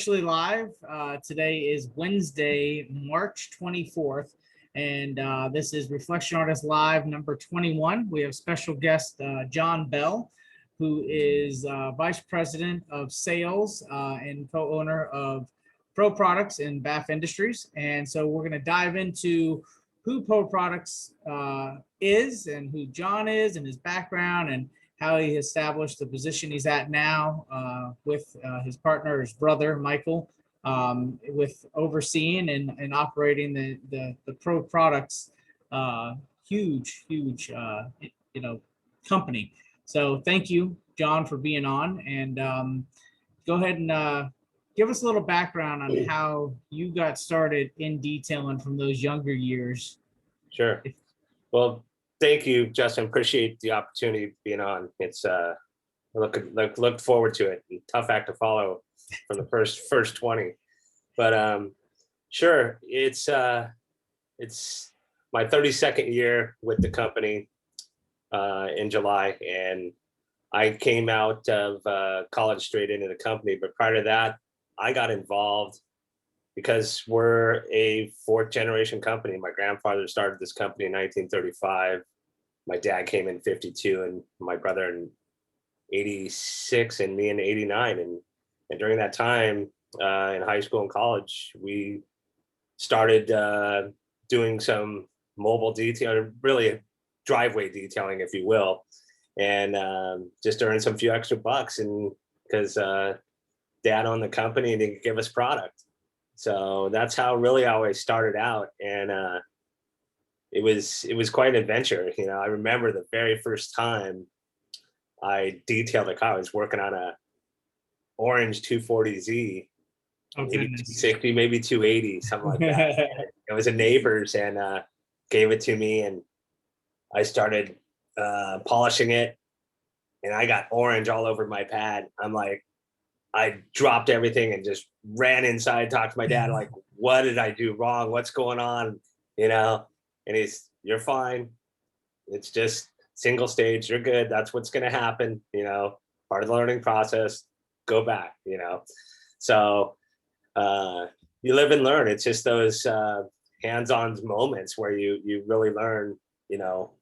Officially live. Today is Wednesday, March 24th, and this is Reflection Artist Live number 21. We have special guest John Bell, who is Vice President of Sales and co-owner of Pro Products in BAF Industries. And so we're going to dive into who Pro Products is and who John is and his background and how he established the position he's at now with his partner, his brother, Michael, with overseeing and operating the Pro Products huge company. So thank you, John, for being on, and go ahead and give us a little background on how you got started in detailing from those younger years. Sure. Well, thank you, Justin. Appreciate the opportunity of being on. It's look forward to it. Tough act to follow from the first 20, but sure. It's my 32nd year with the company in July, and I came out of college straight into the company. But prior to that, I got involved because we're a fourth generation company. My grandfather started this company in 1935. My dad came in 52 and my brother in 86 and me in 89. And during that time in high school and college, we started doing some mobile detail, really driveway detailing, if you will, and just earn some few extra bucks. And because dad owned the company and he could give us product. So that's how really I always started out. And it was quite an adventure. You know, I remember the very first time I detailed a car. I was working on a orange 240Z, maybe 260, maybe 280, something like that. It was a neighbor's and gave it to me, and I started polishing it, and I got orange all over my pad. I'm like, I dropped everything and just ran inside, talked to my dad, like, what did I do wrong? What's going on? You know? And you're fine. It's just single stage. You're good. That's what's going to happen. You know, part of the learning process, go back, you know? So you live and learn. It's just those hands-on moments where you really learn, you know,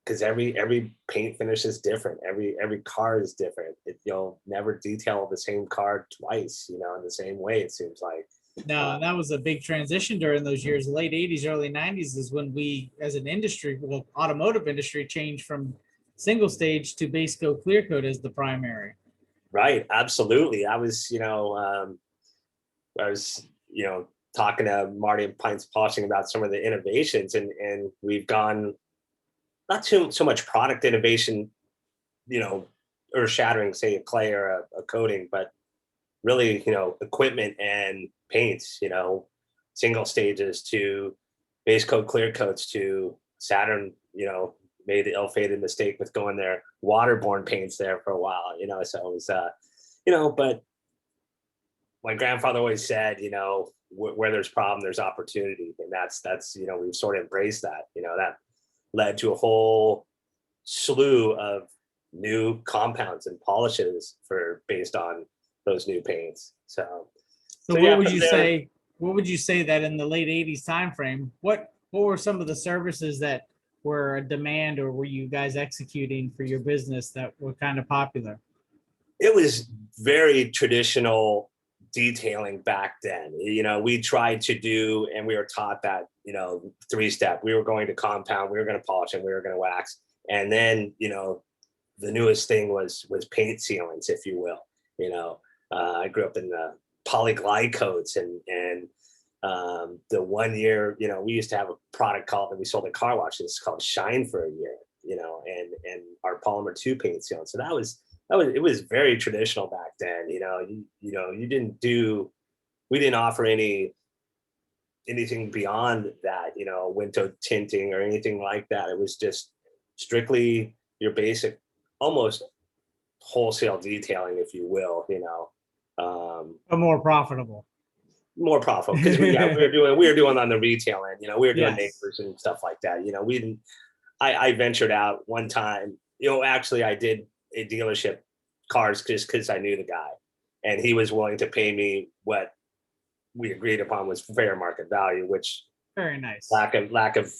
because every paint finish is different. Every car is different. You'll never detail the same car twice, you know, in the same way, it seems like. No, that was a big transition during those years. Late 80s, early 90s is when we, as an industry, well, automotive industry, changed from single stage to base coat, clear coat as the primary. Right, absolutely. I was, talking to Marty and Pints Polishing about some of the innovations, and we've gone not so much product innovation, you know, earth shattering, say a clay or a coating, but really, you know, equipment and paints, you know, single stages to base coat, clear coats to Saturn, you know, made the ill-fated mistake with going their waterborne paints there for a while, you know, so it was, but my grandfather always said, you know, where there's problem, there's opportunity. And that's, you know, we've sort of embraced that, you know, that led to a whole slew of new compounds and polishes based on those new paints. So what would you say? What would you say that in the late 80s time frame, what were some of the services that were a demand, or were you guys executing for your business that were kind of popular? It was very traditional detailing back then. You know, we tried to do, and we were taught that, you know, 3-step. We were going to compound, we were going to polish, and we were going to wax. And then, you know, the newest thing was paint sealants, if you will. You know, I grew up in the polyglide coats, and the 1 year, you know, we used to have a product called, that we sold at car washes, called Shine for a year, you know, and our polymer 2 paint sealant. So it was very traditional back then. You know, we didn't offer anything beyond that, you know, window tinting or anything like that. It was just strictly your basic, almost wholesale detailing, if you will, you know. But more profitable because we were doing on the retail end, you know, we were doing neighbors and stuff like that. You know, I ventured out one time, you know, actually I did a dealership cars just because I knew the guy, and he was willing to pay me what we agreed upon was fair market value, which Very nice. lack of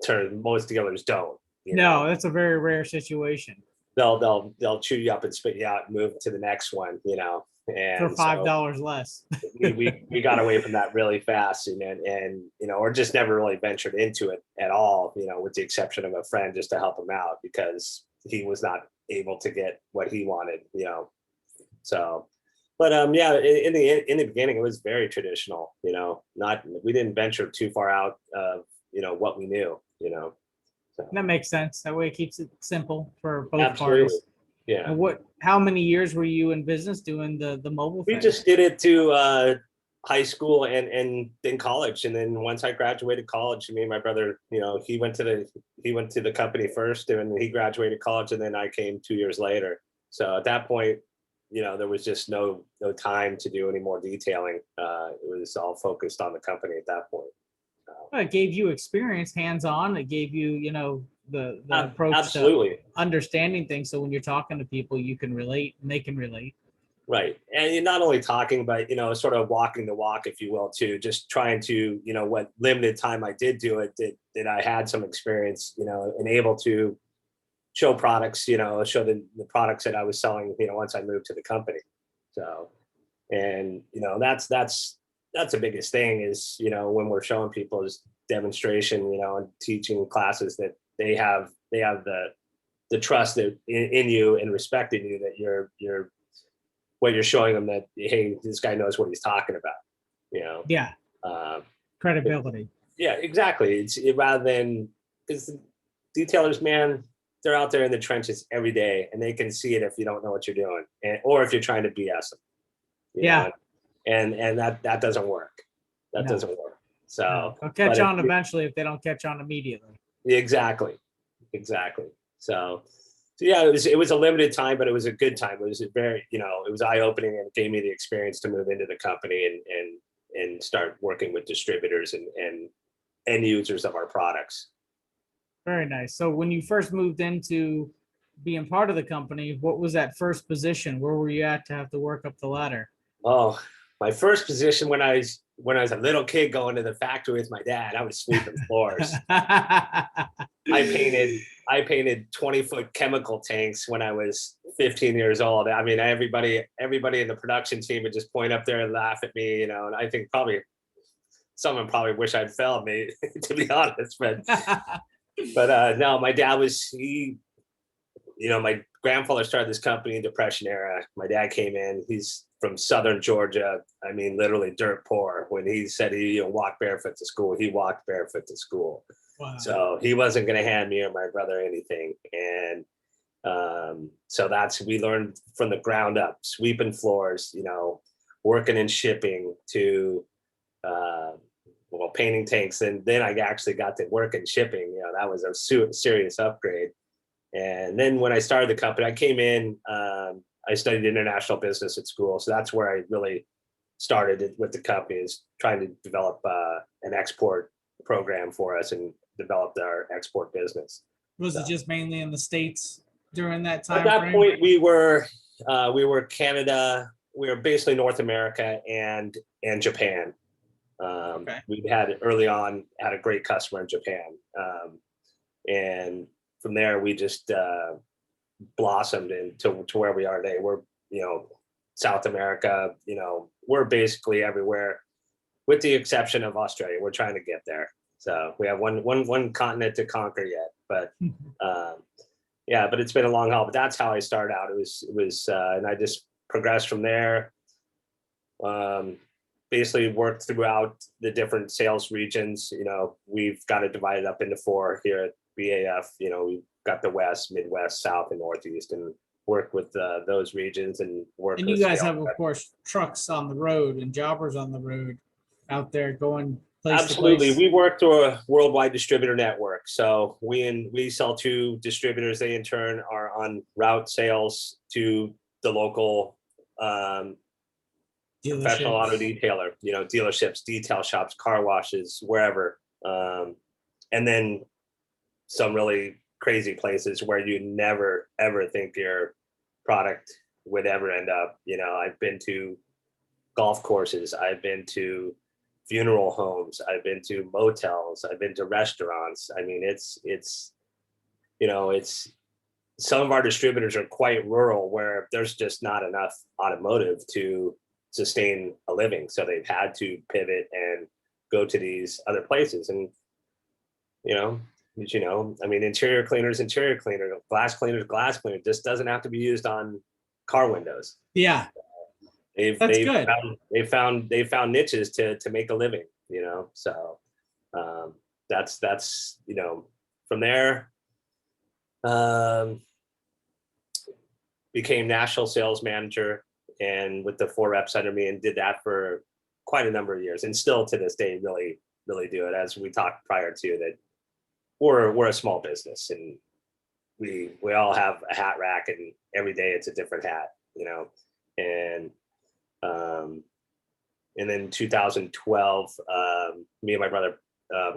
turn, most dealers don't. No, that's a very rare situation. They'll chew you up and spit you out and move to the next one, and For $5 less. we got away from that really fast, and or just never really ventured into it at all, with the exception of a friend just to help him out because he was not able to get what he wanted, so. But yeah, in the beginning, it was very traditional. We didn't venture too far out of what we knew. So. That makes sense. That way it keeps it simple for both Absolutely. parties. Yeah. And how many years were you in business doing the mobile We thing? just did it to high school and then college, and then once I graduated college, me and my brother, he went to the company first, and he graduated college, and then I came 2 years later. So at that point, there was just no time to do any more detailing. It was all focused on the company at that point. Well, it gave you experience, hands-on. It gave you, the approach Absolutely. to understanding things. So when you're talking to people, you can relate and they can relate. Right. And you're not only talking, but, sort of walking the walk, if you will, too, just trying to, what limited time I did do it, that I had some experience, and able to show products, show the products that I was selling, once I moved to the company. So, and, that's the biggest thing is, when we're showing people is demonstration, and teaching classes that they have the trust that in you and respect in you that you're what you're showing them that, hey, this guy knows what he's talking about, Yeah. Credibility. Yeah, exactly. It's rather than, because detailers, man, they're out there in the trenches every day and they can see it if you don't know what you're doing, or if you're trying to BS them. Yeah. And that doesn't work. That doesn't work. So they'll catch on eventually if they don't catch on immediately. Exactly. So yeah, it was a limited time, but it was a good time. It was a very, it was eye-opening, and gave me the experience to move into the company and start working with distributors and end users of our products. Very nice. So when you first moved into being part of the company, what was that first position? Where were you at to have to work up the ladder? Oh, my first position when I was a little kid going to the factory with my dad, I was sweeping floors. I painted 20-foot chemical tanks when I was 15 years old. I mean, everybody in the production team would just point up there and laugh at me, and I think probably someone wish I'd failed me, to be honest. But no, my dad was, my grandfather started this company in Depression era. My dad came in, he's from Southern Georgia. I mean, literally dirt poor. When he said he walked barefoot to school, he walked barefoot to school. Wow. So he wasn't going to hand me or my brother anything. And so we learned from the ground up, sweeping floors, working in shipping to, painting tanks. And then I actually got to work in shipping. That was a serious upgrade. And then when I started the company, I came in, I studied international business at school. So that's where I really started with the company, is trying to develop an export program for us and developed our export business. Was it just mainly in the States during that time? At that point, we were Canada. We were basically North America and Japan. Okay. We had early on had a great customer in Japan, and from there we just blossomed into where we are today. We're South America. We're basically everywhere, with the exception of Australia. We're trying to get there. So we have one continent to conquer yet, but yeah, but it's been a long haul. But that's how I started out. It was, and I just progressed from there. Basically worked throughout the different sales regions. We've got it divided up into 4 here at BAF. We've got the West, Midwest, South, and Northeast, and work with those regions and work. And you guys have, of course, trucks on the road and jobbers on the road out there going place Absolutely. to place. We work through a worldwide distributor network. So we sell to distributors. They in turn are on route sales to the local professional auto detailer, dealerships, detail shops, car washes, wherever. And then some really crazy places where you never, ever think your product would ever end up. You know, I've been to golf courses, I've been to funeral homes, I've been to motels, I've been to restaurants. I mean, it's you know, it's some of our distributors are quite rural where there's just not enough automotive to sustain a living. So they've had to pivot and go to these other places. And, you know, I mean, interior cleaners, glass cleaner, just doesn't have to be used on car windows. Yeah, They've that's they've good. found niches to make a living, you know. So that's you know, from there, became national sales manager and with the 4 reps under me, and did that for quite a number of years, and still to this day really do it. As we talked prior to that, we're a small business, and we all have a hat rack, and every day it's a different hat, you know. And then 2012, me and my brother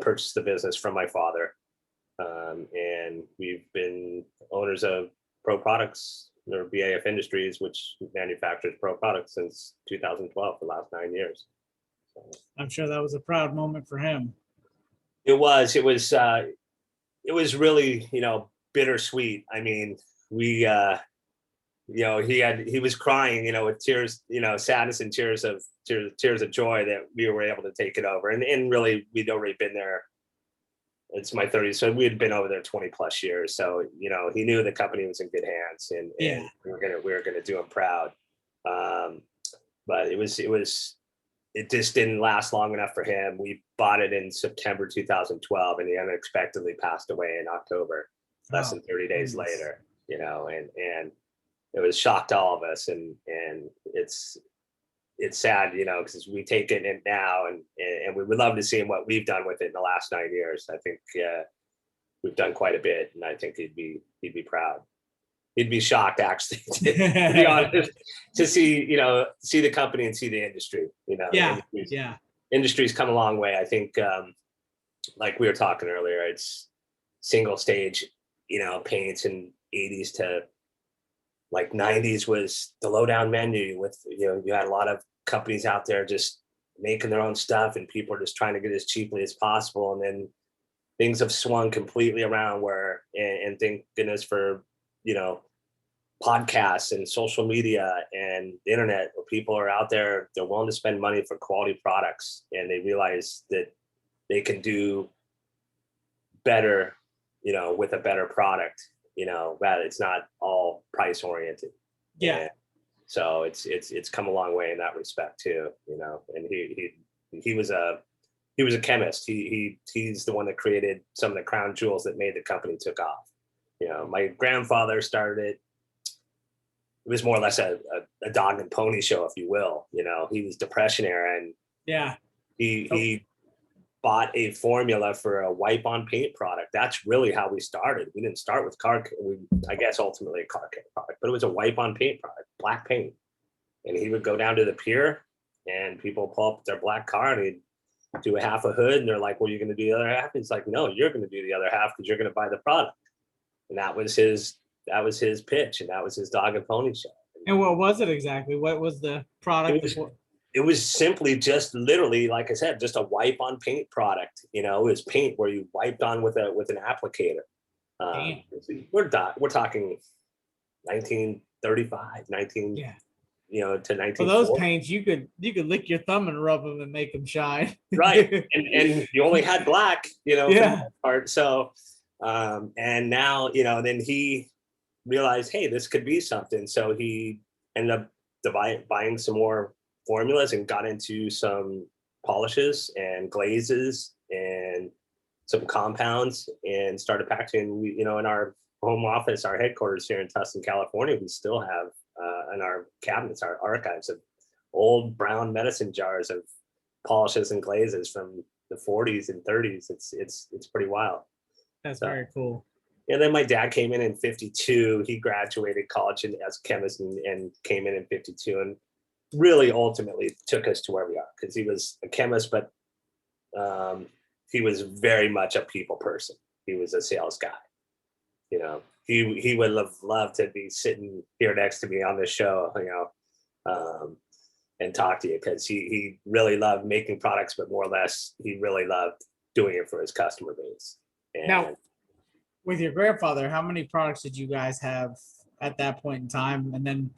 purchased the business from my father, and we've been owners of Pro Products, or BAF Industries, which manufactures Pro Products, since 2012, for the last 9 years. So, I'm sure that was a proud moment for him. it was really, you know, bittersweet. I mean, we you know, he was crying, you know, with tears, you know, sadness and tears of joy that we were able to take it over. And really, we'd already been there. It's my 30s, so we had been over there 20 plus years. So, you know, he knew the company was in good hands, and Yeah. we were gonna do him proud. But it just didn't last long enough for him. We bought it in September 2012, and he unexpectedly passed away in October, less than 30 days later. You know, and it was shock to all of us, and it's sad, you know, because we take it in now, and we would love to see what we've done with it in the last 9 years. I think we've done quite a bit, and I think he'd be proud. He'd be shocked, actually, to be honest, to see the company and see the industry. You know, Yeah, industry's come a long way. I think, like we were talking earlier, it's single stage, you know, paints in 80s to like 90s was the lowdown menu. With, you know, you had a lot of companies out there just making their own stuff, and people are just trying to get as cheaply as possible. And then things have swung completely around where, and thank goodness for, you know, podcasts and social media and the internet, where people are out there, they're willing to spend money for quality products, and they realize that they can do better, you know, with a better product, you know, that it's not all price oriented. Yeah. And so it's come a long way in that respect too, you know. And he was a chemist. He's the one that created some of the crown jewels that made the company took off. You know, my grandfather started it. It was more or less a dog and pony show, if you will. You know, he was Depression era, and yeah, he bought a formula for a wipe-on paint product. That's really how we started. We didn't start with I guess ultimately a car care product, but it was a wipe-on paint product, black paint. And he would go down to the pier, and people pull up their black car, and he'd do a half a hood, and they're like, well, you're going to do the other half? He's like, no, you're going to do the other half because you're going to buy the product. And that was his pitch, and that was his dog and pony show. And what was it exactly? What was the product? It was simply just literally, like I said, just a wipe on paint product. You know, it was paint where you wiped on with an applicator. We're talking 1935, you know, to 1940. For those paints, you could lick your thumb and rub them and make them shine. Right, and you only had black, you know, yeah. for the most part. So, and now, you know, then he realized, hey, this could be something. So he ended up buying some more formulas and got into some polishes and glazes and some compounds, and started packaging. We, you know, in our home office, our headquarters here in Tustin, California, we still have in our cabinets, our archives of old brown medicine jars of polishes and glazes from the 40s and 30s. It's pretty wild. That's very cool. And then my dad came in 52. He graduated college as a chemist and came in 52, and really ultimately took us to where we are, because he was a chemist, but he was very much a people person. He was a sales guy. he would have loved to be sitting here next to me on this show, and talk to you, because he really loved making products, but more or less he really loved doing it for his customer base. And Now, with your grandfather, how many products did you guys have at that point in time? And then,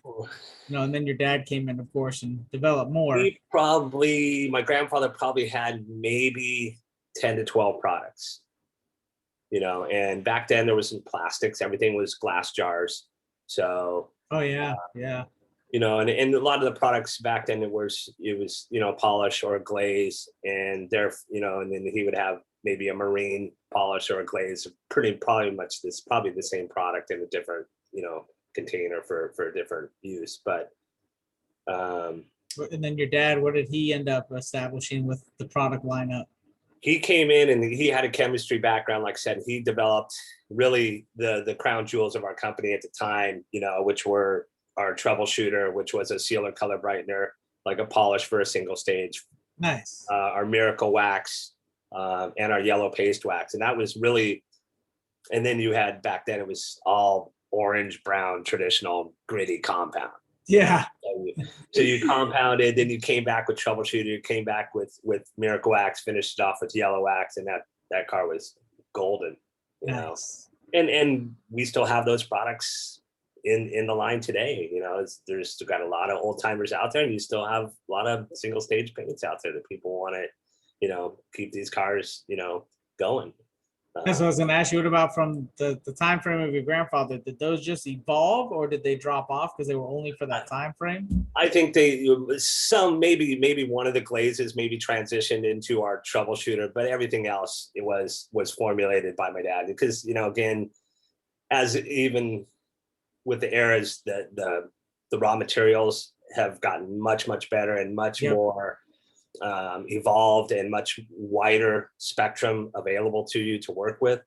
and then your dad came in, of course, and developed more. my grandfather probably had maybe 10 to 12 products, and back then there was some plastics, everything was glass jars. So, oh yeah, yeah. And a lot of the products back then, it was polish or glaze, and and then he would have maybe a marine polish or a glaze, probably the same product in a different, container for a different use. But and then your dad, what did he end up establishing with the product lineup? He came in and he had a chemistry background. Like I said, he developed really the crown jewels of our company at the time, which were our troubleshooter, which was a sealer color brightener, like a polish for a single stage. Nice. Our miracle wax, and our yellow paste wax. And that was really, and then you had, back then it was all orange, brown, traditional, gritty compound. Yeah. So you compounded, then you came back with troubleshooter, you came back with miracle wax, finished it off with yellow wax, and that car was golden. Nice. And we still have those products in the line today. There's still got a lot of old timers out there, and you still have a lot of single stage paints out there that people want to, keep these cars, going. That's what I was going to ask you. What about from the time frame of your grandfather? Did those just evolve, or did they drop off because they were only for that time frame? I think maybe one of the glazes maybe transitioned into our troubleshooter, but everything else it was formulated by my dad, because again, as even with the eras, the raw materials have gotten much better and much more evolved, and much wider spectrum available to you to work with.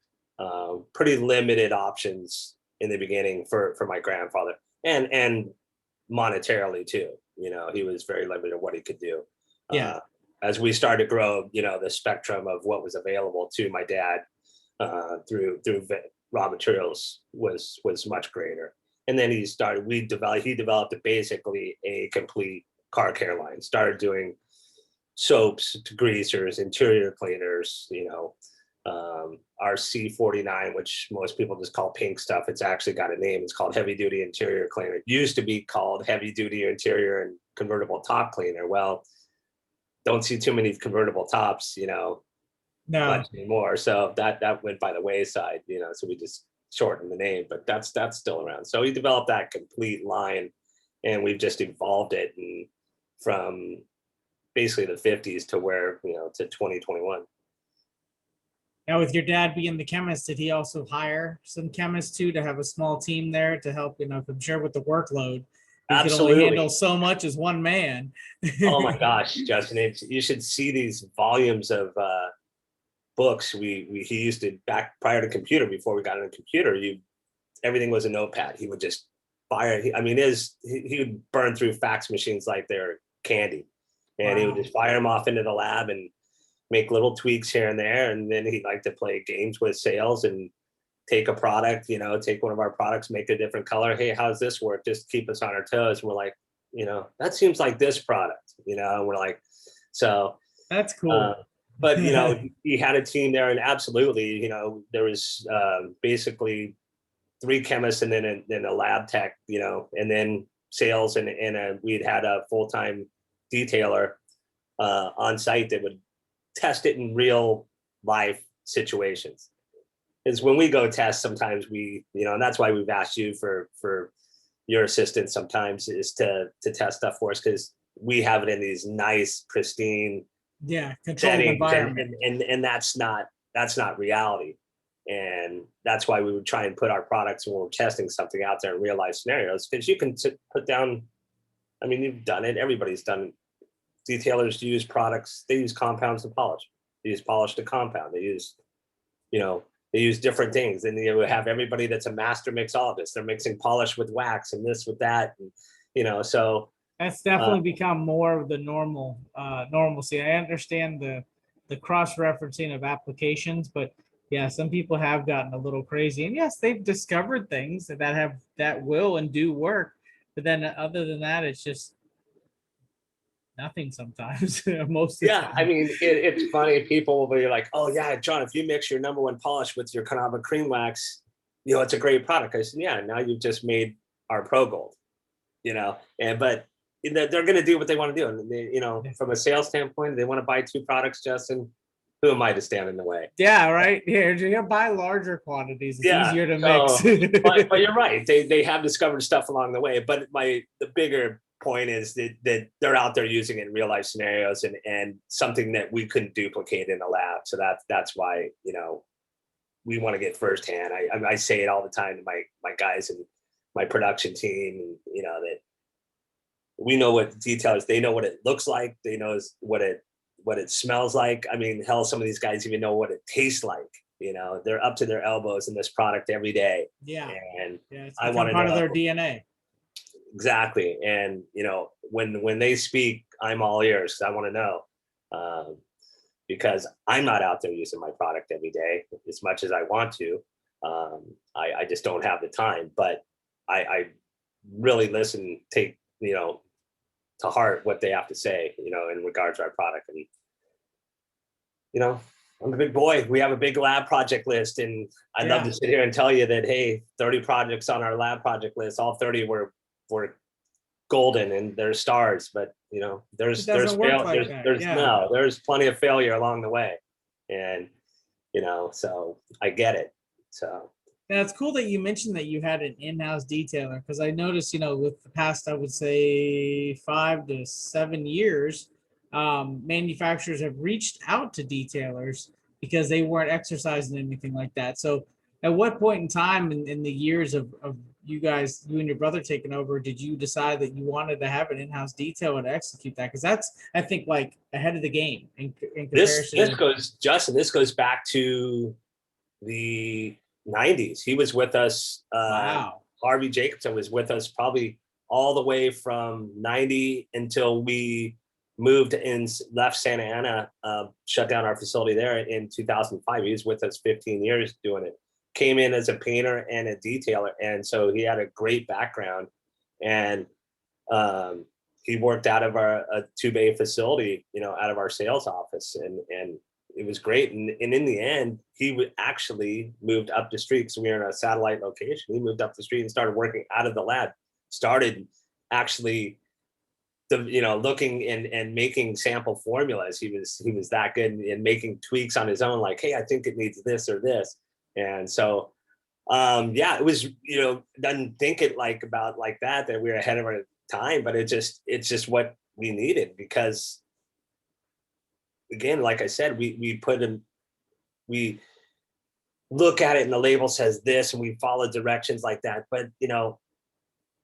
Pretty limited options in the beginning for my grandfather, and monetarily too. He was very limited in what he could do. As we started to grow, the spectrum of what was available to my dad through raw materials was much greater. And then he developed basically a complete car care line. Started doing soaps, degreasers, interior cleaners, our C49, which most people just call pink stuff. It's actually got a name. It's called heavy duty interior cleaner. It used to be called heavy duty interior and convertible top cleaner. Well, don't see too many convertible tops, No. much anymore. So that went by the wayside, so we just shortened the name, but that's still around. So he developed that complete line, and we've just evolved it, and from basically the 50s to where, to 2021. Now, with your dad being the chemist, did he also hire some chemists too to have a small team there to help? I'm sure with the workload, he could only handle so much as one man. Oh my gosh, Justin, you should see these volumes of books. He used to, back prior to computer, before we got on a computer, everything was a notepad. He would just fire. He would burn through fax machines like they're candy. And he would just fire them off into the lab and make little tweaks here and there. And then he'd like to play games with sales and take a product, take one of our products, make a different color. Hey, how's this work? Just keep us on our toes. And we're like, that seems like this product, and we're like, so. That's cool. But, he had a team there, and absolutely, there was basically 3 chemists and then a lab tech, and then sales, and we'd had a full-time detailer on site that would test it in real life situations. Is when we go test, sometimes and that's why we've asked you for your assistance sometimes, is to test stuff for us, because we have it in these nice, pristine, controlled environment, and that's not reality. And that's why we would try and put our products, when we're testing something out there in real life scenarios, because you can put down, you've done it, everybody's done it. Detailers use products, they use compounds to polish. They use polish to compound. They use, they use different things. And you have everybody that's a master mixologist. They're mixing polish with wax and this with that. And, so. That's definitely become more of the normalcy. I understand the cross-referencing of applications, but Yeah, some people have gotten a little crazy, and yes, they've discovered things that will and do work. But then other than that, it's just nothing sometimes, most of the Yeah, I time. mean, it's funny. People will be like, "Oh yeah, John, if you mix your number one polish with your Carnauba cream wax, it's a great product." I said, "Yeah, now you've just made our Pro Gold." And but they're going to do what they want to do, and from a sales standpoint, they want to buy two products. Justin, who am I to stand in the way? Yeah, right. Here, you buy larger quantities. It's Yeah. easier to mix. So, but you're right. They have discovered stuff along the way. But the bigger point is that they're out there using it in real life scenarios, and something that we couldn't duplicate in a lab. So that's why we want to get firsthand. I say it all the time to my guys and my production team, that we know what the details. They know what it looks like. They know what it smells like. I mean, hell, some of these guys even know what it tastes like. They're up to their elbows in this product every day. Yeah. And Yeah, it's I want become to part of know their DNA. exactly. And when they speak, I'm all ears. I want to know, because I'm not out there using my product every day as much as I want to. I just don't have the time. But I really listen, take to heart what they have to say, in regards to our product. And I'm a big boy. We have a big lab project list, and I'd love to sit here and tell you that, hey, 30 projects on our lab project list, all 30 were golden and they're stars. But there's there's plenty of failure along the way, and so I get it. So yeah, it's cool that you mentioned that you had an in-house detailer, because I noticed, with the past, I would say 5 to 7 years, manufacturers have reached out to detailers because they weren't exercising anything like that. So, at what point in time in the years of you guys, you and your brother taking over, did you decide that you wanted to have an in-house detailer to execute that? Because that's, I think, like ahead of the game in comparison. this goes back to the 90s. He was with us. Wow. Harvey Jacobson was with us probably all the way from 90 until we moved and left Santa Ana, shut down our facility there in 2005. He was with us 15 years doing it. Came in as a painter and a detailer. And so he had a great background. And he worked out of a 2-bay facility, out of our sales office. And it was great. And in the end, he actually moved up the street because we were in a satellite location. He moved up the street and started working out of the lab, started actually looking and making sample formulas. He was that good in making tweaks on his own, like, hey, I think it needs this or this. And so it was, doesn't think it about that we were ahead of our time, but it's just what we needed, because again, like I said, we look at it and the label says this and we follow directions like that, but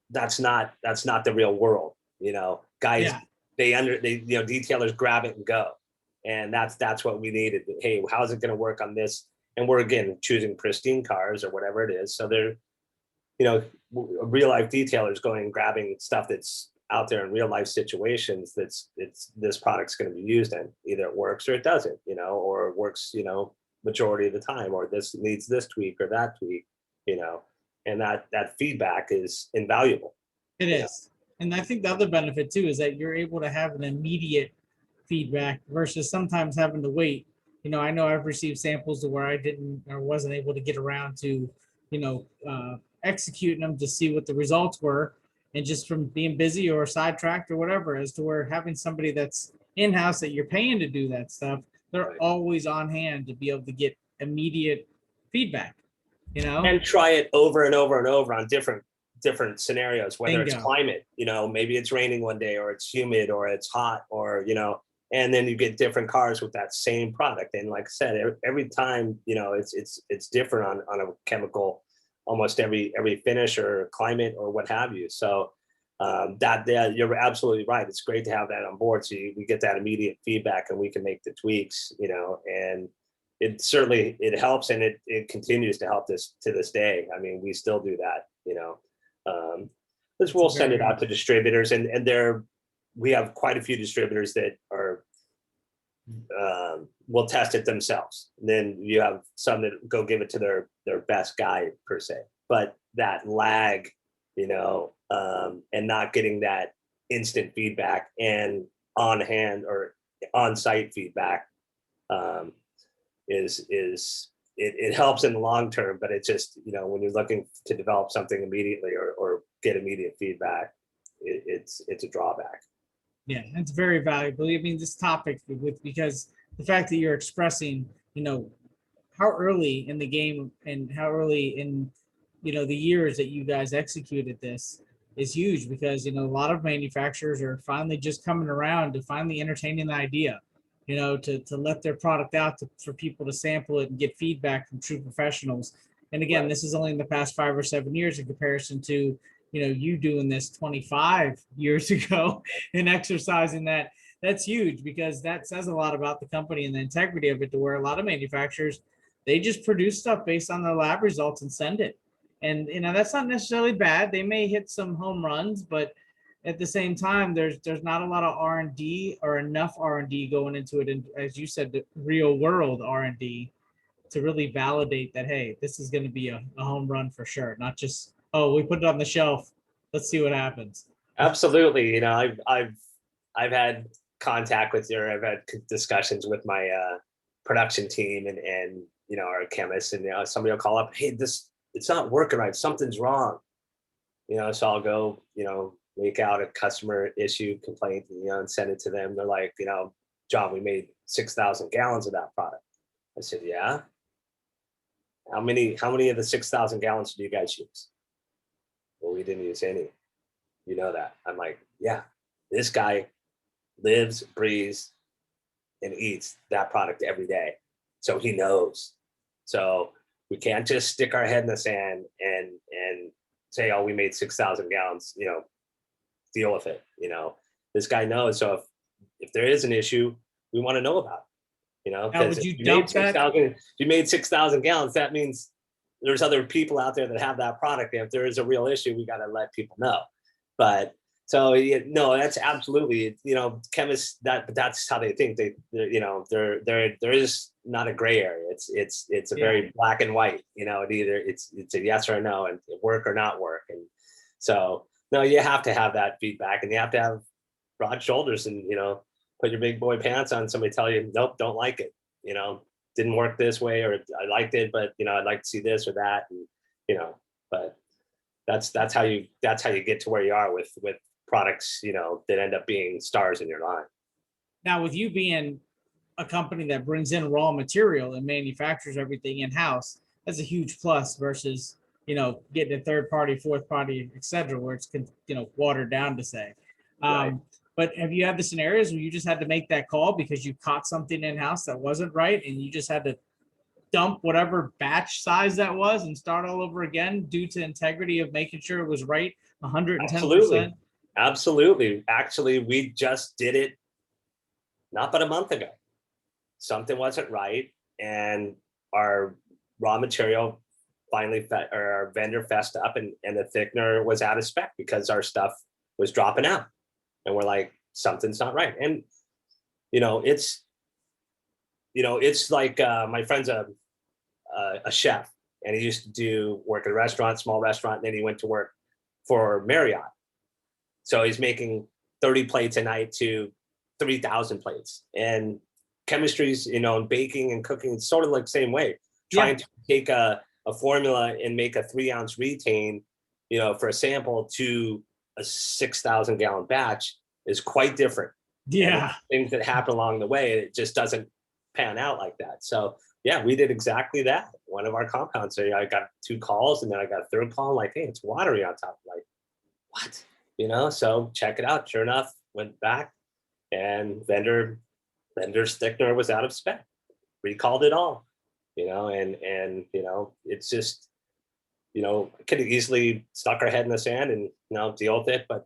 that's not the real world. Guys, detailers grab it and go, and that's what we needed. Hey, how's it going to work on this? And we're again choosing pristine cars or whatever it is, so they're real life detailers going and grabbing stuff that's out there in real life situations this product's going to be used in. Either it works or it doesn't, or it works, majority of the time, or this needs this tweak or that tweak, and that feedback is invaluable. It is. And I think the other benefit too is that you're able to have an immediate feedback versus sometimes having to wait. I know I've received samples to where I didn't or wasn't able to get around to, executing them to see what the results were. And just from being busy or sidetracked or whatever, as to where having somebody that's in-house that you're paying to do that stuff, they're always on hand to be able to get immediate feedback, and try it over and over and over on different scenarios, whether it's climate, maybe it's raining one day or it's humid or it's hot, or and then you get different cars with that same product. And like I said, every time, it's different on a chemical, almost every finish or climate or what have you. So you're absolutely right. It's great to have that on board, so we get that immediate feedback and we can make the tweaks, and it certainly helps, and it continues to help this to this day. I mean, we still do that, we'll send it out to distributors, and we have quite a few distributors that are will test it themselves. Then you have some that go give it to their best guy per se. But that lag, and not getting that instant feedback and on hand or on site feedback it helps in the long term, but it's just, when you're looking to develop something immediately or get immediate feedback, it's a drawback. Yeah, it's very valuable. I mean, this topic because the fact that you're expressing, how early in the game and how early in, the years that you guys executed this is huge, because, a lot of manufacturers are finally just coming around to finally entertaining the idea, to let their product out for people to sample it and get feedback from true professionals. And again, this is only in the past 5 or 7 years in comparison to, you doing this 25 years ago and exercising that. That's huge, because that says a lot about the company and the integrity of it, to where a lot of manufacturers, they just produce stuff based on their lab results and send it. And, that's not necessarily bad. They may hit some home runs, but at the same time, there's not a lot of R&D or enough R&D going into it. And as you said, the real world R&D to really validate that, hey, this is going to be a home run for sure. Not just, oh, we put it on the shelf, let's see what happens. Absolutely. I've had contact with I've had discussions with my production team and our chemists, and somebody will call up, hey, it's not working right, something's wrong. So I'll go, make out a customer issue complaint, and send it to them. They're like, John, we made 6,000 gallons of that product. I said, yeah. How many of the 6,000 gallons do you guys use? Well, we didn't use any. You know that. I'm like, yeah, this guy lives, breathes, and eats that product every day. So he knows. So we can't just stick our head in the sand and say, oh, we made 6,000 gallons, deal with it. This guy knows. So if there is an issue, we want to know about it, Now, because would you if dump that? you made 6,000 gallons, that means there's other people out there that have that product. And if there is a real issue, we got to let people know. But so, no, that's absolutely, chemists, that's how they think. There is not a gray area. It's a very black and white, it's a yes or a no, and work or not work. And so, no, you have to have that feedback, and you have to have broad shoulders and, put your big boy pants on. Somebody tell you, nope, don't like it, didn't work this way, or I liked it, but, I'd like to see this or that. And, but that's how you get to where you are with products, that end up being stars in your line. Now, with you being a company that brings in raw material and manufactures everything in-house, that's a huge plus versus, getting a third party, fourth party, etc., where it's, watered down to say. Right. But have you had the scenarios where you just had to make that call because you caught something in-house that wasn't right, and you just had to dump whatever batch size that was and start all over again due to integrity of making sure it was right 110%? Absolutely. Actually, we just did it not but a month ago. Something wasn't right, and our raw material finally our vendor fessed up, and the thickener was out of spec because our stuff was dropping out. And we're like, something's not right. And it's like my friend's a chef, and he used to work at a restaurant, small restaurant, and then he went to work for Marriott. So he's making 30 plates a night to 3,000 plates. And chemistry's, and baking and cooking, it's sort of like the same way. Trying to take a formula and make a 3-ounce retain, for a sample to a 6,000 gallon batch is quite different. Yeah. Things that happen along the way, it just doesn't pan out like that. So yeah, we did exactly that. One of our compounds, so I got 2 calls, and then I got a third call, like, hey, it's watery on top. Like, what? So check it out. Sure enough, went back, and vendor's thickener was out of spec. Recalled it all. And it's just, could have easily stuck our head in the sand and deal with it, but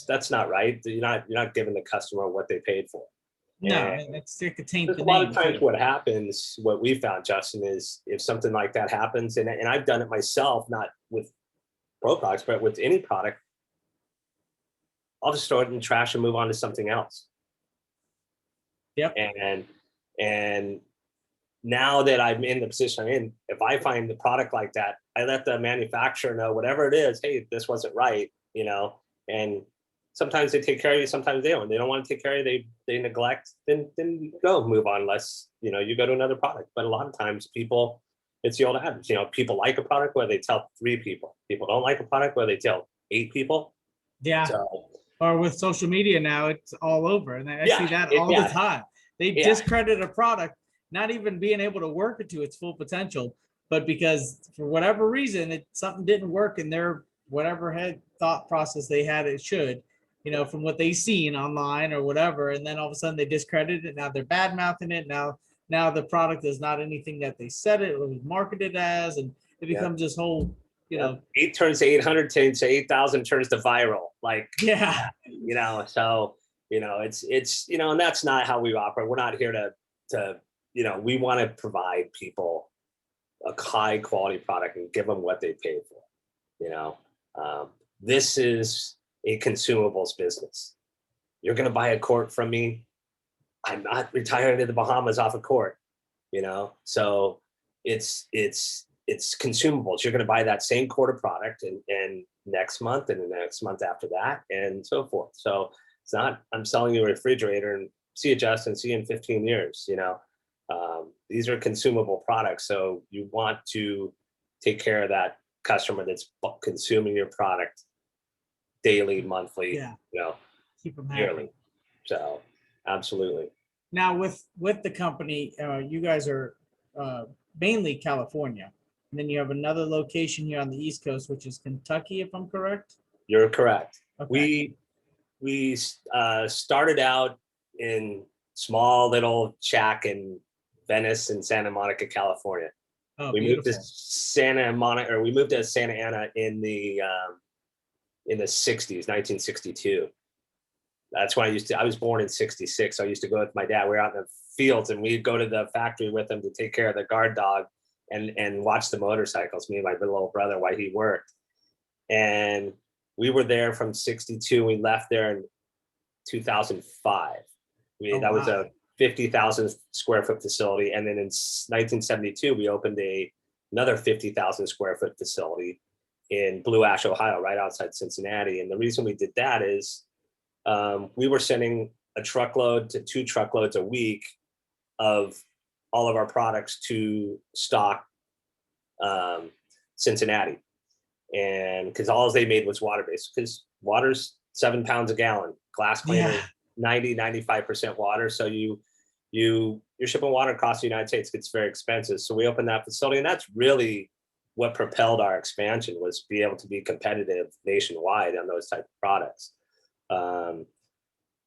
that's not right. You're not giving the customer what they paid for. No, it's like a taint. A lot of times what happens, what we found, Justin, is if something like that happens, and I've done it myself, not with Pro products, but with any product, I'll just throw it in the trash and move on to something else. Yep. And now that I'm in the position I'm in, if I find the product like that, I let the manufacturer know, whatever it is, hey, this wasn't right, you know, and sometimes they take care of you, sometimes they don't. They don't want to take care of you, they neglect, then go move on, unless, you know, you go to another product. But a lot of times people, it's the old adage, you know, people like a product where they tell 3 people. People don't like a product where they tell 8 people. Yeah. So, or with social media now, it's all over. And I see that all the time. They discredit a product, not even being able to work it to its full potential, but because for whatever reason, something didn't work in their whatever thought process they had it should, you know, from what they seen online or whatever. And then all of a sudden they discredit it. Now they're bad mouthing it. Now the product is not anything that they said it was marketed as, and it becomes this whole, you know, 8 turns to 800 turns to 8,000 turns to viral. Like, you know, so, you know, it's, you know, and that's not how we operate. We're not here to, you know, we want to provide people a high quality product and give them what they paid for. You know, this is a consumables business. You're going to buy a quart from me. I'm not retiring to the Bahamas off a quart, you know? So it's consumables. You're going to buy that same quart of product and next month and the next month after that and so forth. So it's not, I'm selling you a refrigerator and see you, Justin, see you in 15 years, you know? These are consumable products. So you want to take care of that customer that's consuming your product daily, monthly, you know, keep them yearly. happy. So absolutely. Now with the company, you guys are mainly California, and then you have another location here on the East Coast, which is Kentucky, if I'm correct. You're correct. Okay. We started out in small little shack in Venice and Santa Monica, California. Oh, we beautiful. moved to Santa Monica, or we moved to Santa Ana in the 60s, 1962. That's when I was born in 66. So I used to go with my dad. We were out in the fields and we'd go to the factory with him to take care of the guard dog and watch the motorcycles, me and my little brother, while he worked. And we were there from 62. We left there in 2005. That was a 50,000 square foot facility. And then in 1972, we opened another 50,000 square foot facility in Blue Ash, Ohio, right outside Cincinnati. And the reason we did that is we were sending a truckload to 2 truckloads a week of all of our products to stock Cincinnati. And because all they made was water-based, because water's 7 pounds a gallon, glass cleaner, 90-95% water. So you're shipping water across the United States, it's very expensive. So we opened that facility, and that's really what propelled our expansion, was be able to be competitive nationwide on those type of products.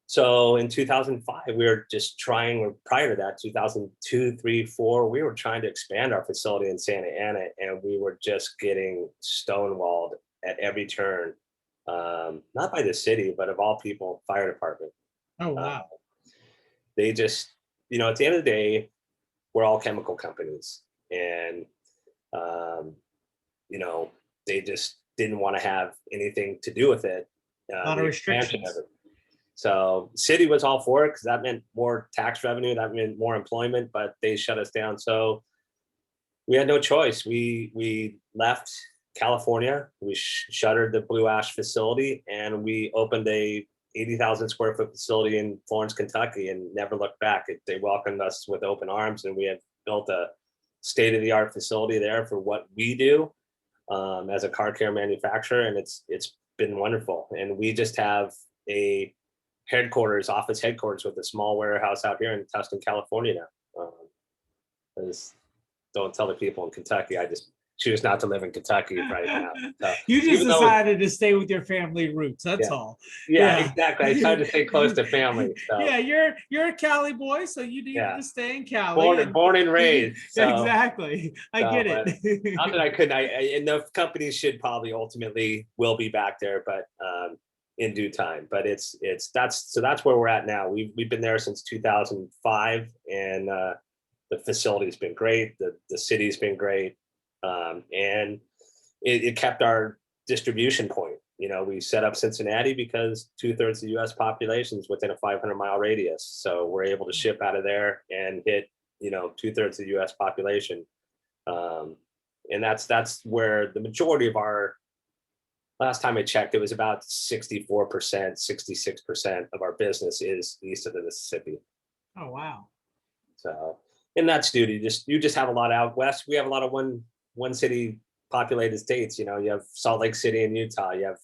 So in 2005, we were just trying, prior to that, 2002, 3, 4, we were trying to expand our facility in Santa Ana, and we were just getting stonewalled at every turn. Not by the city, but of all people, fire department. Oh, wow. They just, you know, at the end of the day, we're all chemical companies, and, you know, they just didn't want to have anything to do with it. A lot of restrictions. So city was all for it because that meant more tax revenue, that meant more employment, but they shut us down. So we had no choice. We left California, we shuttered the Blue Ash facility, and we opened a 80,000 square foot facility in Florence, Kentucky, and never looked back. They welcomed us with open arms, and we have built a state-of-the-art facility there for what we do as a car care manufacturer, and it's been wonderful. And we just have a office headquarters with a small warehouse out here in Tustin, California now. Don't tell the people in Kentucky, I just choose not to live in Kentucky right now. So, you just decided to stay with your family roots. That's all. Yeah, exactly. I tried to stay close to family. So. Yeah, you're a Cali boy, so you need to stay in Cali. Born and raised. So, exactly. I get it. Not that I couldn't. And the companies should probably ultimately will be back there, but in due time. But that's where we're at now. We've been there since 2005, and the facility's been great. The city's been great. And it kept our distribution point. we set up Cincinnati because 2/3 of the U.S. population is within a 500-mile radius. So we're able to ship out of there and hit, 2/3 of the U.S. population. And that's where the majority of our, last time I checked, it was about 64%, 66% of our business is east of the Mississippi. Oh, wow. So, and that's due to you just have a lot out west. We have a lot of one city populated states. You have Salt Lake City in Utah. You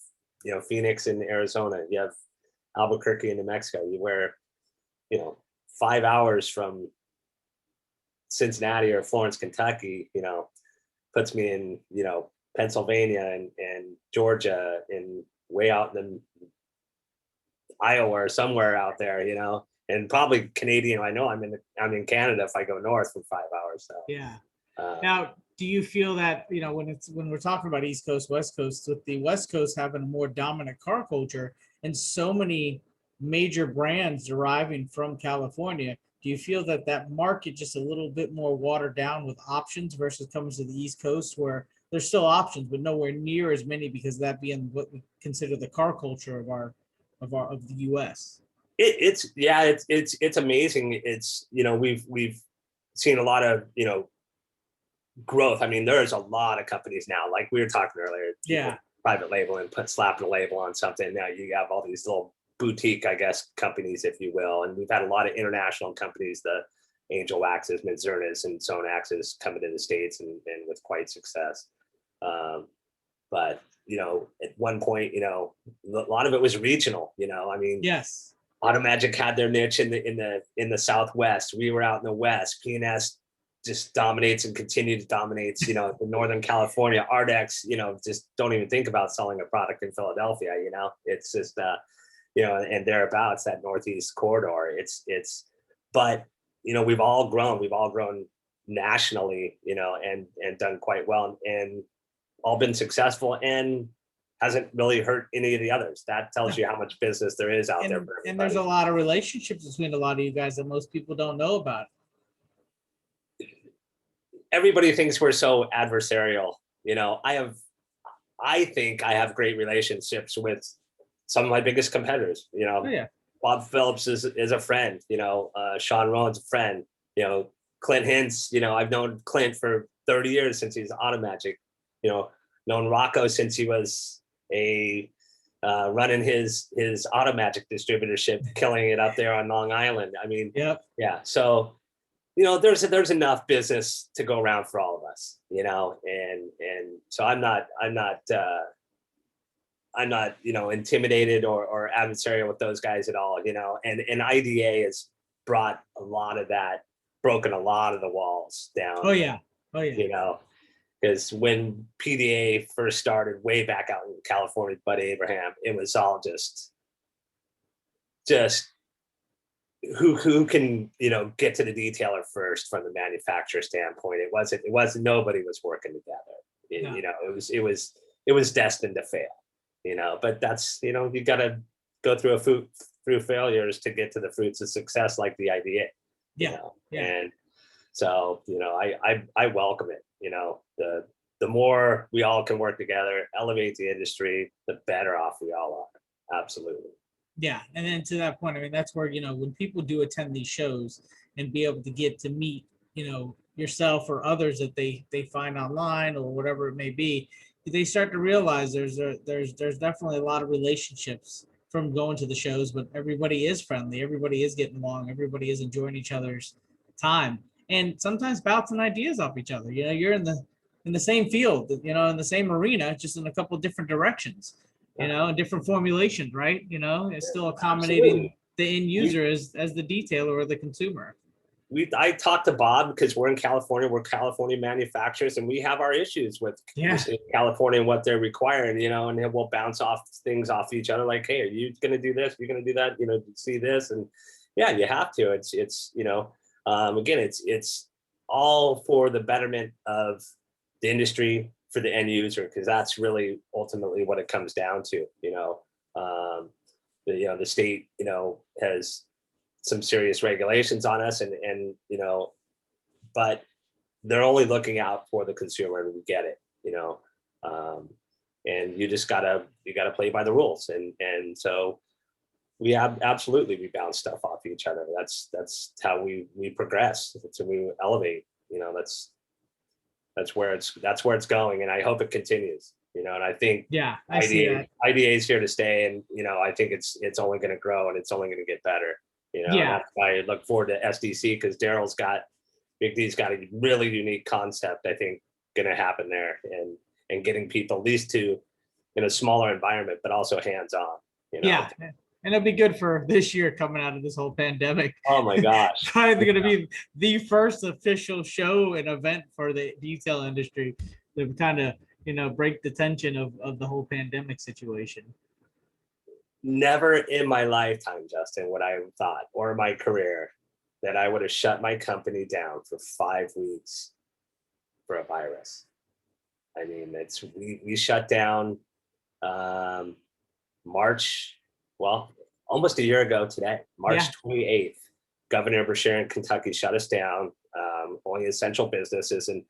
have Phoenix in Arizona. You have Albuquerque in New Mexico. Where 5 hours from Cincinnati or Florence, Kentucky, puts me in Pennsylvania and Georgia and way out in Iowa or somewhere out there, and probably Canadian. I know I'm in Canada if I go north for 5 hours. So yeah. Now, do you feel that when we're talking about East Coast, West Coast, with the West Coast having a more dominant car culture and so many major brands deriving from California, do you feel that market just a little bit more watered down with options versus coming to the East Coast where there's still options but nowhere near as many because of that being what we consider the car culture of the US? It's amazing. It's we've seen a lot of growth. I mean, there's a lot of companies now, like we were talking earlier. Yeah. Private label and slapping a label on something. Now you have all these little boutique, I guess, companies, if you will. And we've had a lot of international companies, the Angel Waxes, Mizernas, and Sonaxes coming to the States and with quite success. But at one point, a lot of it was regional. I mean, yes, AutoMagic had their niche in the Southwest. We were out in the West. P&S just dominates and continues to dominate, in Northern California. Ardex, just don't even think about selling a product in Philadelphia. It's just and thereabouts, that Northeast corridor. But we've all grown nationally, and done quite well and all been successful and hasn't really hurt any of the others. That tells you how much business there is out there for everybody. And there's a lot of relationships between a lot of you guys that most people don't know about. Everybody thinks we're so adversarial. I think I have great relationships with some of my biggest competitors. Oh, yeah. Bob Phillips is a friend. Sean Rowan's a friend. Clint Hintz. I've known Clint for 30 years since he's AutoMagic. Known Rocco since he was running his AutoMagic distributorship, killing it up there on Long Island. I mean, yep. Yeah. So there's enough business to go around for all of us, and so I'm not intimidated or adversarial with those guys at all, and IDA has brought a lot of that, broken a lot of the walls down. Oh yeah. Because when PDA first started way back out in California, Bud Abraham, it was all just who can get to the detailer first from the manufacturer standpoint. It wasn't nobody was working together. It was destined to fail. But that's you got to go through failures to get to the fruits of success, like the IDA. Yeah. And so I welcome it. The more we all can work together, elevate the industry, the better off we all are. Absolutely. Yeah, and then to that point, I mean, that's where when people do attend these shows and be able to get to meet yourself or others that they find online or whatever it may be, they start to realize there's definitely a lot of relationships from going to the shows, but everybody is friendly, everybody is getting along, everybody is enjoying each other's time, and sometimes bouncing ideas off each other. You're in the same field, in the same arena, just in a couple of different directions. And different formulations, right? It's still accommodating Absolutely. The end user as the detailer or the consumer. I talked to Bob because we're in California, we're California manufacturers, and we have our issues with California and what they're requiring, and then we'll bounce off things off each other. Like, hey, are you going to do this? You're going to do that? See this? And yeah, you have to. It's again, it's all for the betterment of the industry, for the end user, because that's really ultimately what it comes down to. The state has some serious regulations on us, and but they're only looking out for the consumer, and we get it. and you gotta play by the rules. And so we absolutely, we bounce stuff off each other. That's how we progress. That's how we elevate. You know, that's where it's going, and I hope it continues. You know, and I think I see that. IDA is here to stay, and you know, I think it's only going to grow, and it's only going to get better. You know, and that's why I look forward to SDC, because Big D's got a really unique concept, I think, going to happen there, and getting people at least to in a smaller environment, but also hands-on. You know? Yeah. And it'll be good for this year coming out of this whole pandemic. Oh my gosh. Probably going to be the first official show and event for the detail industry to kind of, you know, break the tension of the whole pandemic situation. Never in my lifetime, Justin, would I have thought, or my career, that I would have shut my company down for 5 weeks for a virus. I mean, we shut down March, well, almost a year ago today, March 28th, Governor Beshear in Kentucky shut us down, only essential businesses. And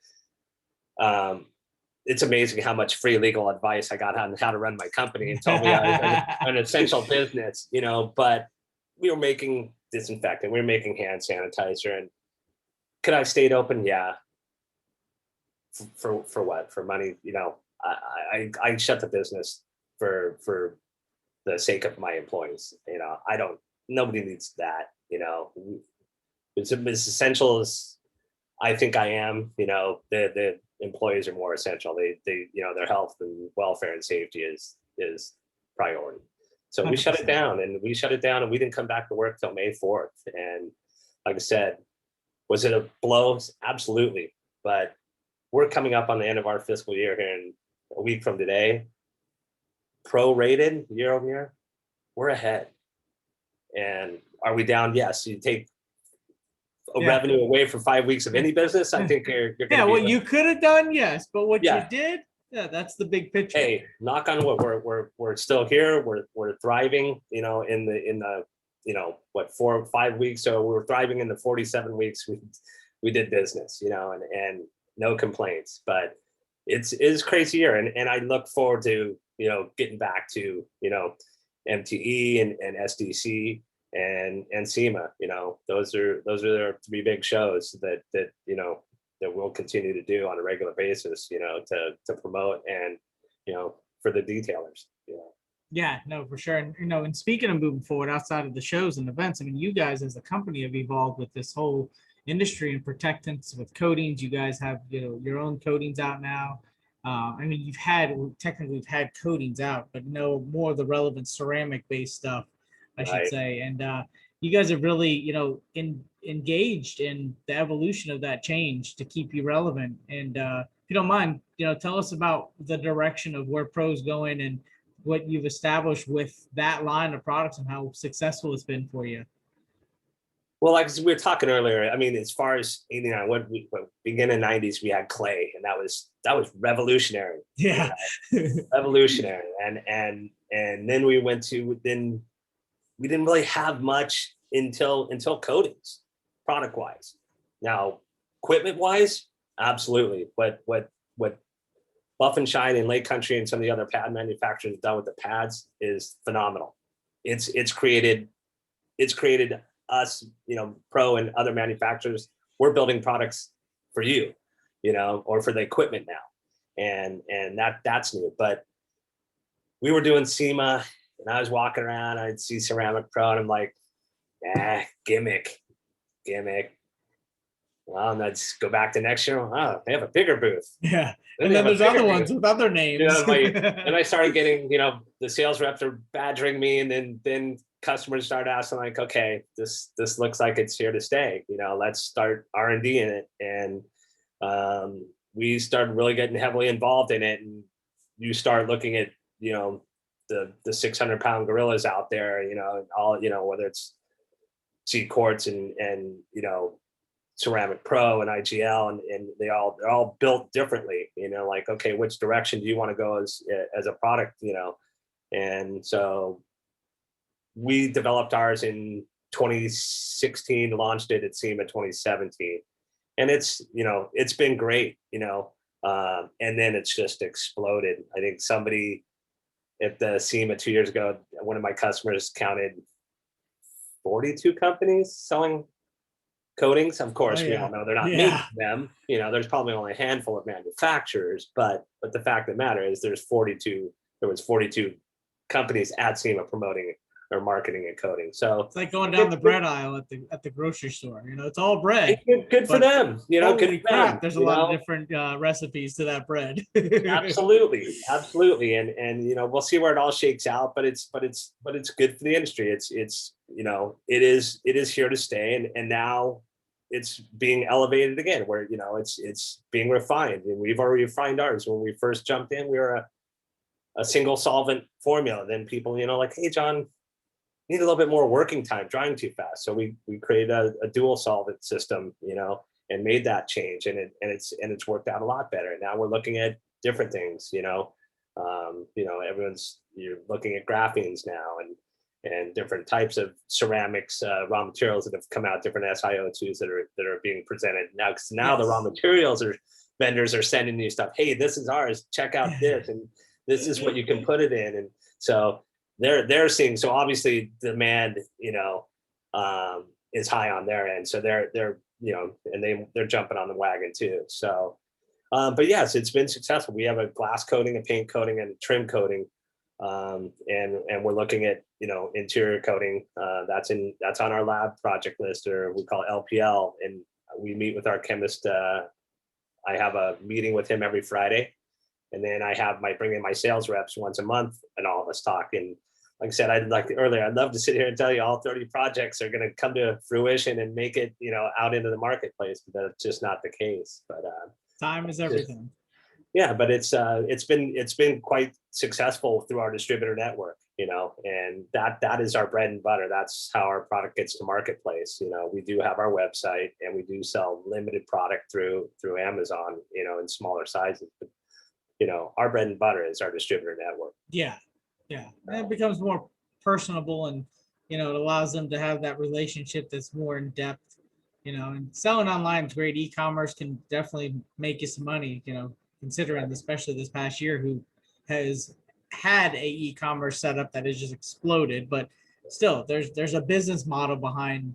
it's amazing how much free legal advice I got on how to run my company, and told me I was an essential business, you know, but we were making disinfectant, we were making hand sanitizer. And could I have stayed open? Yeah. For what? For money? You know, I shut the business for the sake of my employees. You know, nobody needs that, you know. It's as essential as I think I am. You know, the employees are more essential. They you know, their health and welfare and safety is priority. So we shut it down, and we didn't come back to work till May 4th. And like I said, was it a blow? Absolutely. But we're coming up on the end of our fiscal year here in a week from today. Prorated year over year, we're ahead. And are we down? Yes. You take revenue away for 5 weeks of any business, I think you're gonna be what you could have done, yes, but what you did, that's the big picture. Hey, knock on wood, we're still here. We're thriving. You know, in the you know, what, 4 or 5 weeks. So we're thriving in the 47 weeks we did business. You know, and no complaints. But it's crazy year, and I look forward to, you know, getting back to, you know, MTE and SDC and SEMA. You know, those are their 3 big shows that you know, that we'll continue to do on a regular basis, you know, to promote, and, you know, for the detailers, you know. Yeah, no, for sure. And, you know, and speaking of moving forward outside of the shows and events, I mean, you guys as a company have evolved with this whole industry and protectants with coatings. You guys have, you know, your own coatings out now. I mean, we've had coatings out, but no more of the relevant ceramic based stuff, I should say. And you guys have really, you know, engaged in the evolution of that change to keep you relevant. And if you don't mind, you know, tell us about the direction of where Pro's going and what you've established with that line of products and how successful it's been for you. Well, like we were talking earlier, I mean, as far as 89, when beginning 90s, we had clay, and that was revolutionary. Yeah, revolutionary. And then we went to, then we didn't really have much until coatings, product wise. Now, equipment wise, absolutely. What Buff and Shine and Lake Country and some of the other pad manufacturers have done with the pads is phenomenal. It's created us, you know, Pro and other manufacturers. We're building products for you, you know, or for the equipment now, and that's new. But we were doing SEMA, and I was walking around, I'd see Ceramic Pro, and I'm like, gimmick. Well, and let's go back to next year. Oh, they have a bigger booth. Yeah. And then there's other ones with other names. You know, and I started getting, you know, the sales reps are badgering me, and then customers start asking, like, okay, this looks like it's here to stay. You know, let's start R&D in it. And we started really getting heavily involved in it. And you start looking at, you know, the 600-pound gorillas out there, you know, all, you know, whether it's C Quartz and you know, Ceramic Pro and IGL, and they're all built differently, you know, like, okay, which direction do you want to go as a product, you know? And so we developed ours in 2016, launched it at SEMA 2017. And it's, you know, it's been great, you know. And then it's just exploded. I think somebody at the SEMA 2 years ago, one of my customers counted 42 companies selling coatings. Of course, we all know they're not making them. You know, there's probably only a handful of manufacturers, but the fact of the matter is there was 42 companies at SEMA promoting or marketing and coating. So it's like going down the bread aisle at the grocery store. You know, it's all bread. Good for them. You know, holy crap, there's a lot of different recipes to that bread. Absolutely. And you know, we'll see where it all shakes out, but it's good for the industry. It's you know, it is here to stay, and now it's being elevated again, where, you know, it's being refined, and we've already refined ours. When we first jumped in, we were a single solvent formula. Then people, you know, like, hey, John, need a little bit more working time, drying too fast. So we created a dual solvent system, you know, and made that change, and it's worked out a lot better. And now we're looking at different things, you know, you're looking at graphenes now, and different types of ceramics, raw materials that have come out, different SiO2s that are being presented now, because now the raw materials vendors are sending you stuff. Hey, this is ours. Check out this, and this is what you can put it in. And so they're seeing, so obviously demand, you know, is high on their end. So they're you know, and they're jumping on the wagon too. So, but yes, it's been successful. We have a glass coating, a paint coating, and a trim coating. And we're looking at, you know, interior coating. That's on our lab project list, or we call it LPL. And we meet with our chemist. I have a meeting with him every Friday. And then bring in my sales reps once a month, and all of us talk. And like I said, I'd love to sit here and tell you all 30 projects are going to come to fruition and make it, you know, out into the marketplace, but that's just not the case. But time is everything. Yeah, but it's been quite successful through our distributor network, you know, and that is our bread and butter. That's how our product gets to marketplace. You know, we do have our website, and we do sell limited product through Amazon, you know, in smaller sizes. But, you know, our bread and butter is our distributor network. Yeah. And it becomes more personable, and, you know, it allows them to have that relationship that's more in depth, you know, and selling online is great. E-commerce can definitely make you some money, you know, considering especially this past year, who has had a e-commerce setup that has just exploded. But still, there's a business model behind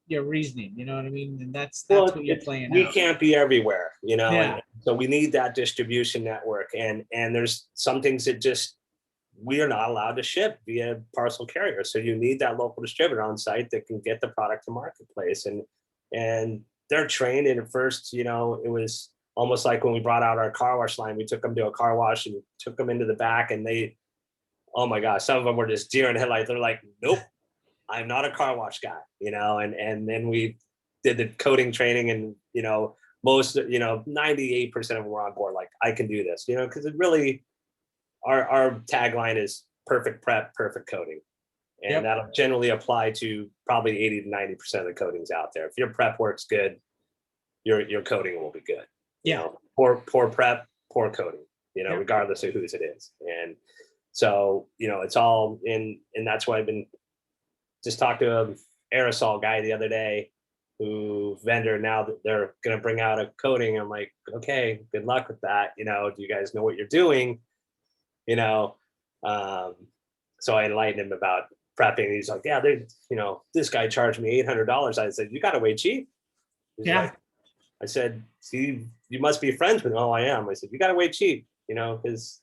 your reasoning, you know what I mean? And that's what you're playing. We can't be everywhere, you know. And so we need that distribution network, and there's some things that just we are not allowed to ship via parcel carrier. So you need that local distributor on site that can get the product to marketplace, and they're trained. And at first, you know, it was almost like when we brought out our car wash line, we took them to a car wash and took them into the back, and they, oh my gosh, some of them were just deer in headlights. They're like, nope, I'm not a car wash guy, you know. And then we did the coding training, and, you know, 98% of them were on board, like, I can do this, you know, because it really, our tagline is perfect prep, perfect coating. And that'll generally apply to probably 80 to 90% of the coatings out there. If your prep works good, your coating will be good. You know, poor prep, poor coating, you know, regardless of whose it is. And so, you know, it's all in, and that's why I've been just talked to an aerosol guy the other day, who vendor, now that they're going to bring out a coating. I'm like, okay, good luck with that. You know, do you guys know what you're doing? You know, so I enlightened him about prepping. He's like, yeah, you know, this guy charged me $800. I said, you got to way cheap. He's like, I said, see, you must be friends with him. Oh, I am. I said, you got to way cheap, you know, because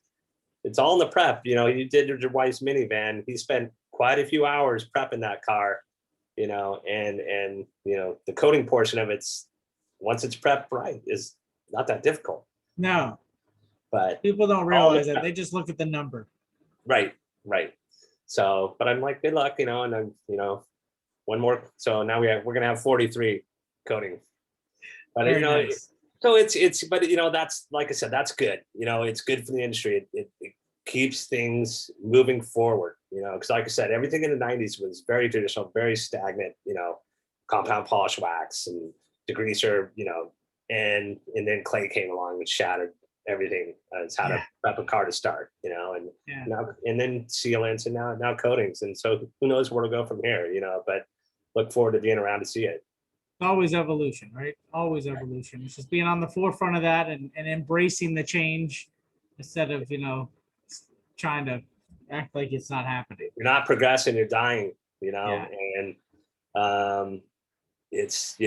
it's all in the prep. You know, you did your wife's minivan. He spent quite a few hours prepping that car, you know, and you know, the coating portion of it's, once it's prepped right, is not that difficult. No. But people don't realize that. They just look at the number. Right. So, but I'm like, good luck, you know, and then, you know, one more. So now we're going to have 43 coating. But, you know, so it's, but, you know, that's, like I said, that's good. You know, it's good for the industry. It keeps things moving forward, you know, because like I said, everything in the 90s was very traditional, very stagnant, you know, compound polish wax and degreaser, you know, and then clay came along and shattered everything as how to prep a car to start, you know, and now, and then sealants, and now coatings. And so who knows where to go from here, you know, but look forward to being around to see it. always evolution, right? Always evolution. It's just being on the forefront of that and embracing the change instead of, trying to act like it's not happening. You're not progressing, you're dying, Yeah. and it's,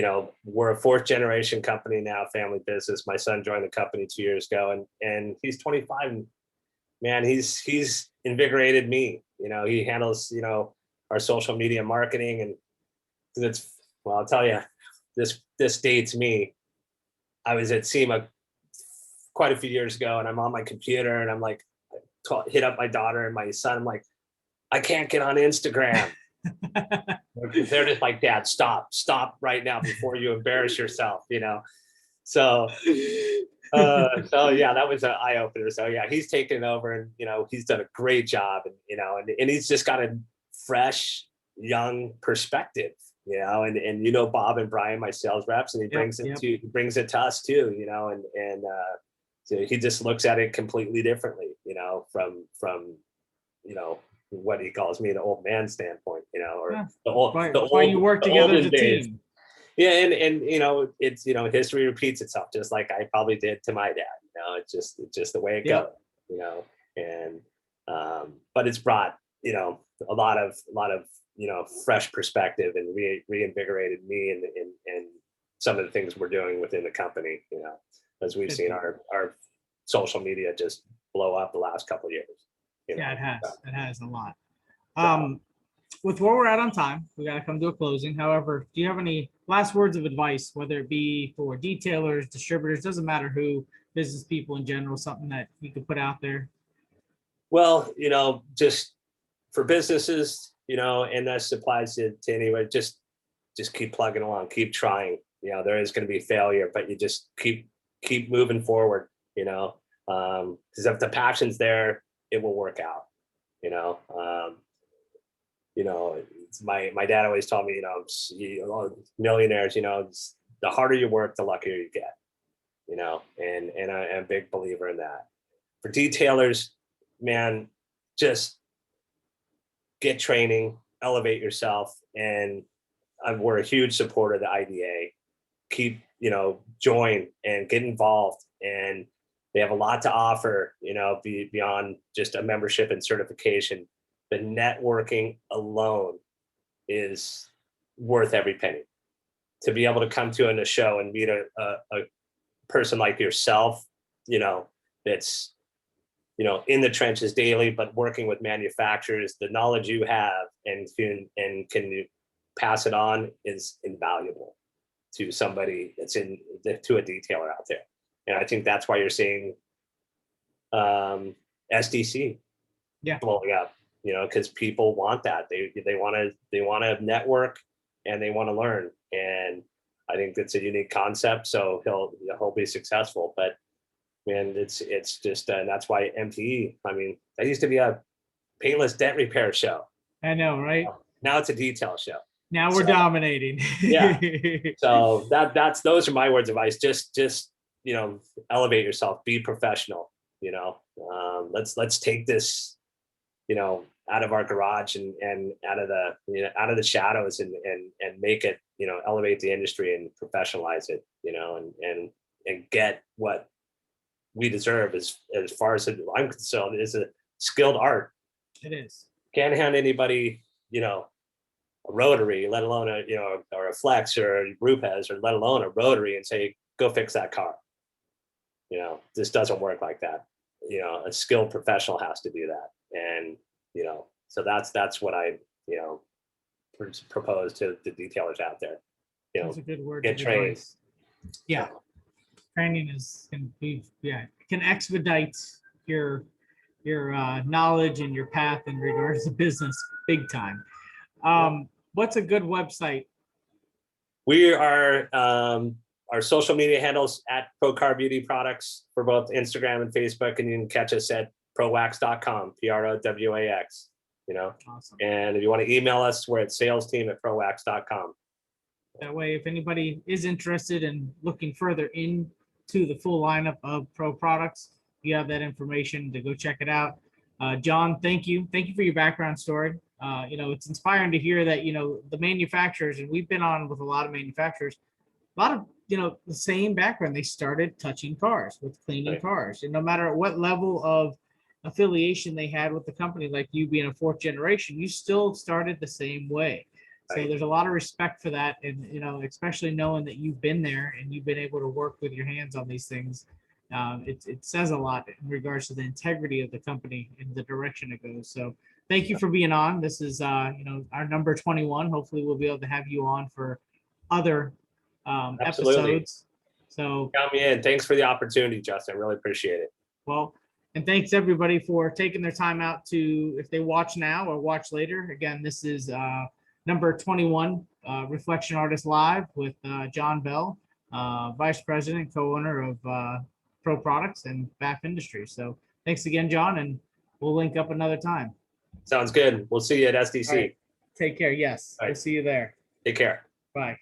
we're a fourth generation company now, family business. My son joined the company 2 years ago, and he's 25, and man, he's invigorated me. He handles, our social media marketing, and well, I'll tell you, this dates me. I was at SEMA quite a few years ago, and I'm on my computer, and I'm like, hit up my daughter and my son. I'm like, I can't get on Instagram. They're just like, Dad, stop right now before you embarrass yourself, So, so yeah, that was an eye opener. So yeah, he's taken over, and he's done a great job, and and he's just got a fresh, young perspective, and Bob and Brian, my sales reps, and he brings it to us too, and so he just looks at it completely differently, from what he calls me the old man standpoint, or the old. That's why you work together as a team. Yeah, and it's history repeats itself, just like I probably did to my dad. It's just the way it goes. And but it's brought a lot of fresh perspective, and reinvigorated me and some of the things we're doing within the company. As we've seen our social media just blow up the last couple of years. Yeah, it has. It has a lot. With where we're at on time, we got to come to a closing. However, do you have any last words of advice, whether it be for detailers, distributors, doesn't matter who, business people in general, something that you could put out there? Well, just for businesses, and that applies to anyway, just keep plugging along, keep trying. There is going to be failure, but you just keep moving forward, because if the passion's there, it will work out. My dad always told me, millionaires, the harder you work, the luckier you get, and I'm a big believer in that. For detailers, man, just get training, elevate yourself, and we're a huge supporter of the IDA. Keep, join and get involved, and they have a lot to offer, beyond just a membership and certification. The networking alone is worth every penny. To be able to come to a show and meet a person like yourself, that's, in the trenches daily, but working with manufacturers, the knowledge you have and can you pass it on is invaluable to somebody to a detailer out there. And I think that's why you're seeing SDC blowing up, because people want that. They want to network, and they want to learn. And I think it's a unique concept. So he'll be successful. But man, it's just that's why MTE. I mean, that used to be a painless dent repair show. I know, right? Now it's a detail show. Now we're dominating. Yeah. So those are my words of advice. Just elevate yourself, be professional. Let's take this, out of our garage and out of the shadows and make it, elevate the industry and professionalize it, and get what we deserve as far as I'm concerned. It's a skilled art. It is. Can't hand anybody, a rotary, let alone or a flex or a Rupes, or let alone a rotary, and say, go fix that car. This doesn't work like that. A skilled professional has to do that. And, so that's what I, propose to the detailers out there. That's a good word. Get trained. Yeah. Training can expedite your knowledge and your path in regards to business big time. What's a good website? We are, our social media handles at ProCar Beauty Products for both Instagram and Facebook, and you can catch us at prowax.com, PROWAX, Awesome. And if you want to email us, we're at salesteam@prowax.com. That way, if anybody is interested in looking further into the full lineup of Pro products, you have that information to go check it out. John, thank you. Thank you for your background story. it's inspiring to hear that, the manufacturers, and we've been on with a lot of manufacturers, a lot of, the same background. They started touching cars with cleaning Right. cars. And no matter what level of affiliation they had with the company, like you being a fourth generation, you still started the same way. So Right. there's a lot of respect for that. And, especially knowing that you've been there and you've been able to work with your hands on these things. It says a lot in regards to the integrity of the company and the direction it goes. So thank you for being on. This is, our number 21. Hopefully we'll be able to have you on for other Absolutely. episodes. So, Count me in. Thanks for the opportunity, Justin. Really appreciate it. well, and thanks everybody for taking their time out to, if they watch now or watch later. Again, this is number 21, Reflection Artist Live with John Bell, Vice President, co-owner of Pro Products and BAF Industries. So thanks again, John, and we'll link up another time. Sounds good. We'll see you at SDC. All right. Take care. Yes, All right. we'll see you there. Take care. Bye.